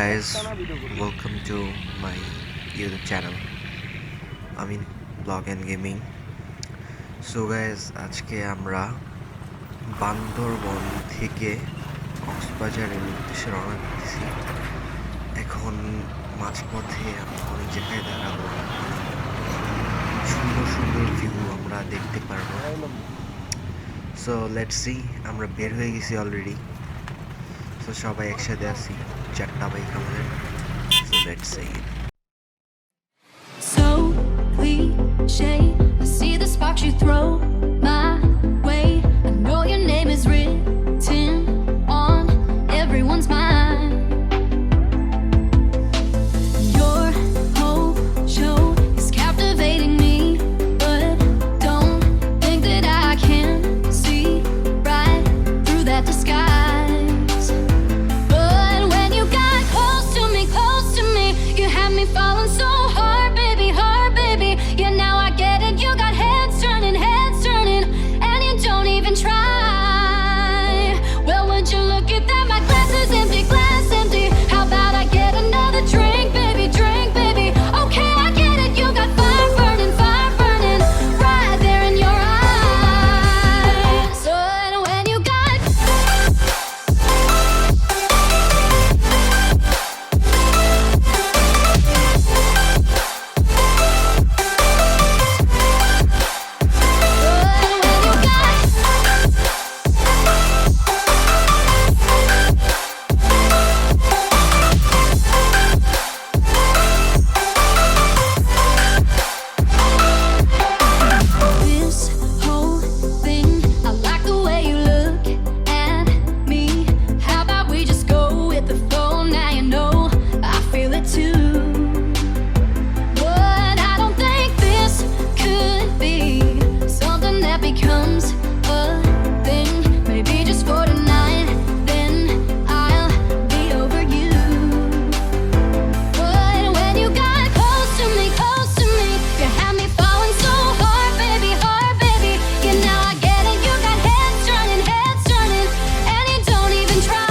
guys, welcome to my YouTube channel. I mean blog and gaming. So guys, আজকে আমরা বান্দরবন থেকে কক্সবাজারের উদ্দেশ্যে রওনা দিতেছি। এখন মাঝপথে আমরা অনেক জায়গায় দাঁড়াবো, সুন্দর সুন্দর ভিউ আমরা দেখতে পারবো। সো লেটস সি, আমরা বের হয়ে গেছি অলরেডি। সো সবাই একসাথে আছি, 4টা বাইক আমাদের। So let's see. So cliche, I see the sparks you throw my way. I know your name is written on everyone's mind. Your whole show is captivating me, but don't think that I can see right through that disguise. But when you got close to me, you had me falling so hard, baby, hard, baby. Yeah, now I get it. You got heads turning, and you don't even try. Well, would you look at that? My glass is empty, glass empty. How about I get another drink, baby, drink, baby? Okay, I get it. You got fire burning, right there in your eyes. So when you got this whole thing, I like the way you look at me. How about we just go with the flow? Now you know I feel it too. But I don't think this could be something that becomes a thing. Maybe just for tonight, then I'll be over you. But when you got close to me, you had me falling so hard, baby, hard, baby. Yeah, now I get it. You got heads turning, and you don't even try.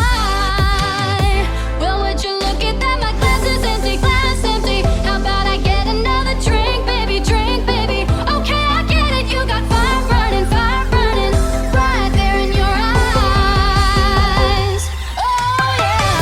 Well, would you look at that? My glass is empty, glass empty. How about I get another drink, baby, drink, baby? Okay, I get it. You got fire burning, right there in your eyes. Oh yeah.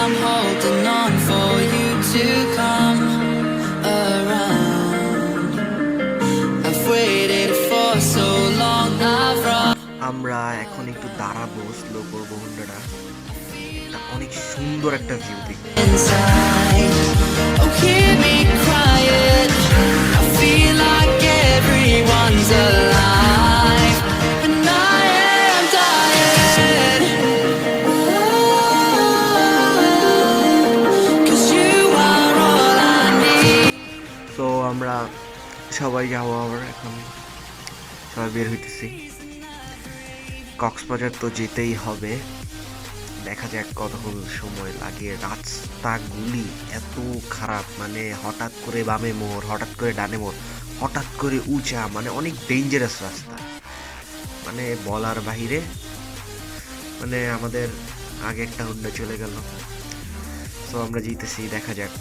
I'm holding on for you to come around. I've waited for so long, I've run. আমরা এখন একটু দাঁড়াবো, slow করবো হুন্ডাটা। অনেক সুন্দর একটা view দেখবো। Inside, oh, hear me crying. I feel like everyone's alive, and I am dying. 'Cause you are all I need. তো আমরা সবাই যাবো, আবার এখন সবাই বের হইতেছি। কক্সবাজার তো যেতেই হবে, দেখা যাক কতক্ষণ সময় লাগে। রাস্তাগুলি এত খারাপ, মানে হঠাৎ করে বামে মোড়, হঠাৎ করে ডানে মোড়, হঠাৎ করে উঁচা, মানে অনেক ডেঞ্জারাস রাস্তা, মানে বলার বাহিরে। মানে আমাদের আগে একটা হুন্ডা চলে গেল। তো আমরা জিতেছি, দেখা যাক।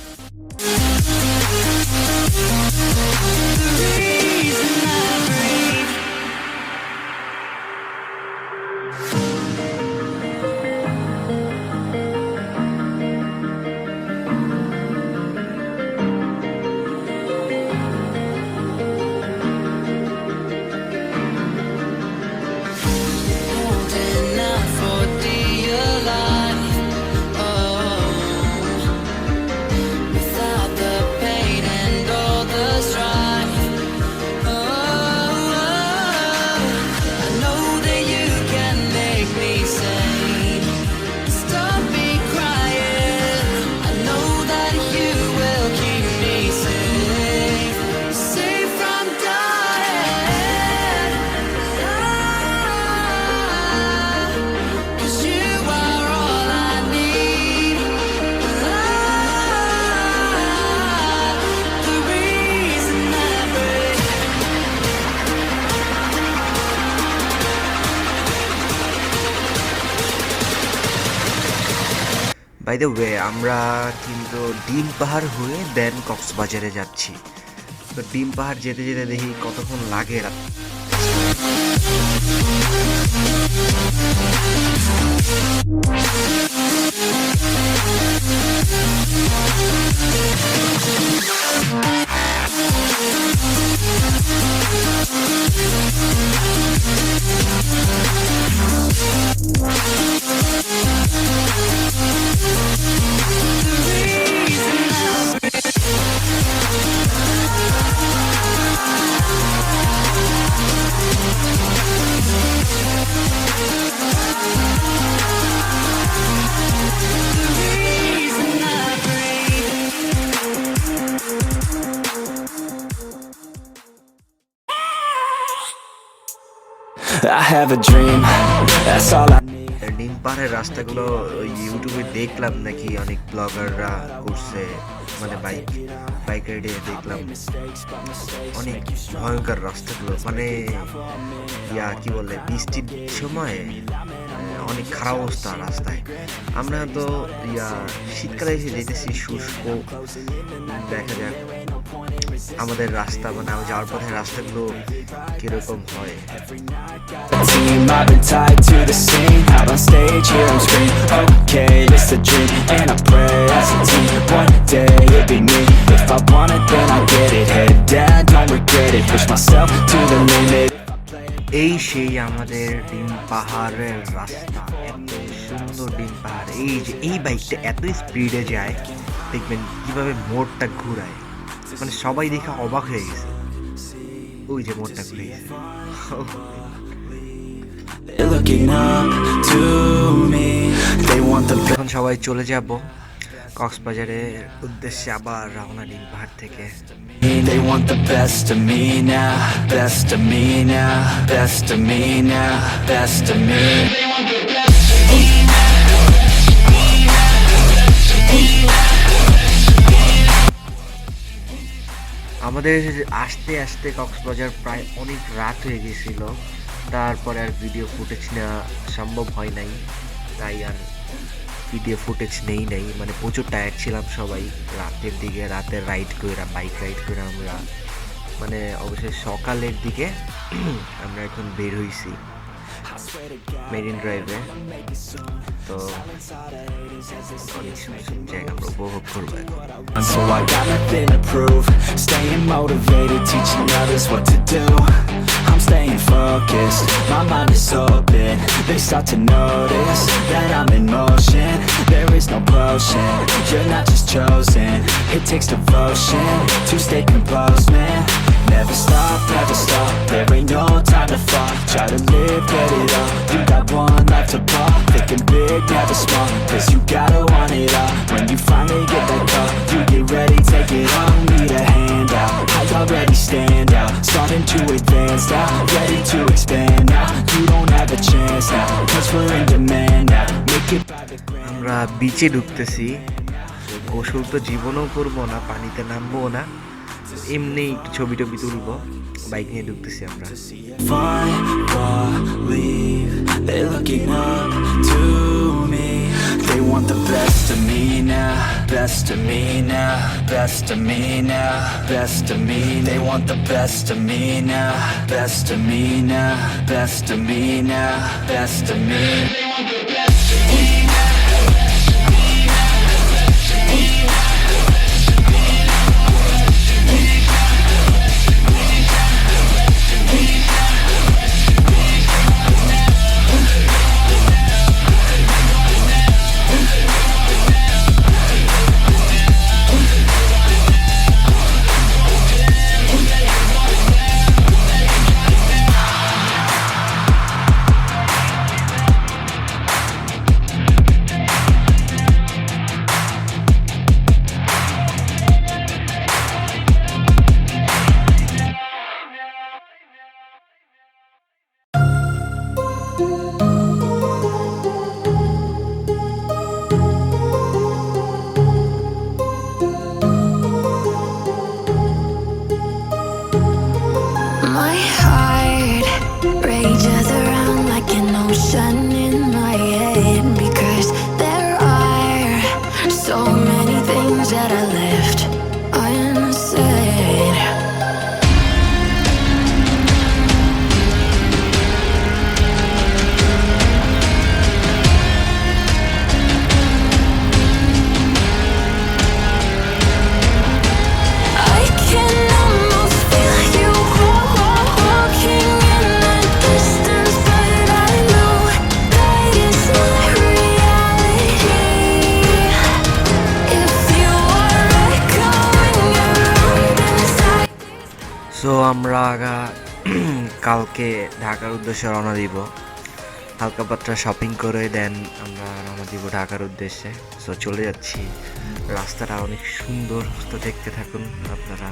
বাই দ্য ওয়ে আমরা কিন্তু ডিম পাহাড় হয়ে দেন কক্সবাজারে যাচ্ছি। তো ডিম পাহাড় যেতে যেতে দেখি কতক্ষণ লাগে। I have a dream, that's all I need. ডিম পাহাড়ের রাস্তাগুলো ইউটিউবে দেখলাম নাকি অনেক ব্লগাররা করছে, মানে বাইক রাইডে দেখলাম অনেক ভয়ঙ্কর রাস্তাগুলো, মানে কি বলে বৃষ্টির সময় অনেক খারাপ অবস্থা রাস্তায়। আমরা তো শীতকালে এসে যেতেছি শুষ্ক, দেখা যাক আমাদের রাস্তা, মানে আমি যাওয়ার পথে রাস্তাগুলো কিরকম হয়। Team, I've been tied to the scene. Out on stage, hear them scream. Okay, this a dream, and I pray as a team. One day it'll be me. If I want it, then I'll get it. Head down, don't regret it. Push myself to the limit. এই সেই আমাদের ডিম পাহাড়ের রাস্তা, এত সুন্দর ডিম পাহাড়। এই বাইকটা এত স্পিডে যায়, দেখবেন কিভাবে মোড়টা ঘুরায়, মানে সবাই দেখে অবাক হয়ে গেছে। ওই যে মোড়টা ঘুরে গেছে। এখন সবাই চলে যাব কক্সবাজারের উদ্দেশ্যে, আবার রওনা ডিম পাহাড় থেকে। They want the best of me now, best of me now, best of me now, best of me. They want the best of me now. আমাদের আসতে আসতে কক্সবাজার প্রায় অনেক রাত হয়ে গেছিল, তারপরে আর ভিডিও ফুটেজ নেওয়া সম্ভব হয় নাই, তাই আর ভিডিও ফুটেজ নেই নাই। মানে প্রচুর টায়ার্ড ছিলাম সবাই রাতের দিকে, রাতের বাইক রাইড করে আমরা, মানে অবশ্যই সকালের দিকে আমরা এখন বের হইছি মেরিন ড্রাইভে। তো অনেক সুন্দর জায়গা আমরা উপভোগ করবো এখন। So I got nothing to prove, staying motivated, teaching others what to do. I'm staying focused, my mind is open. They start to notice that I'm in motion. There is no potion, you're not just chosen. It takes devotion to stay composed, man. Never stop, there ain't no time to fall. Try to live, get it all, you got one life to ball. Thinking big, never small, cause you gotta want it all. When you finally get that call, you get ready, take it on. Need a hand out, I already stand out. Starting to advance now, ready to expand now. You don't have a chance now, cause we're in demand now. Make it by the grand. আমরা বিচে ঢুকতেছি, গোসল তো জীবনেও করবো না, পানিতে নামবো না, এমনি একটু ছবি টবি তুলবো, বাইক নিয়ে ঢুকতেছি আমরা। They're looking up to me. They want the best of me now, best of me now, best of me now, best of me. They want the best of me now, best of me now, best of me now, best of me. They want the best of me now. So আমরা কালকে ঢাকার উদ্দেশ্যে রওনা দিব। হালকা পাতলা shopping করে দেন আমরা রওনা দিব ঢাকার উদ্দেশ্যে। সো চলে যাচ্ছি, রাস্তাটা অনেক সুন্দর, তো দেখতে থাকুন আপনারা।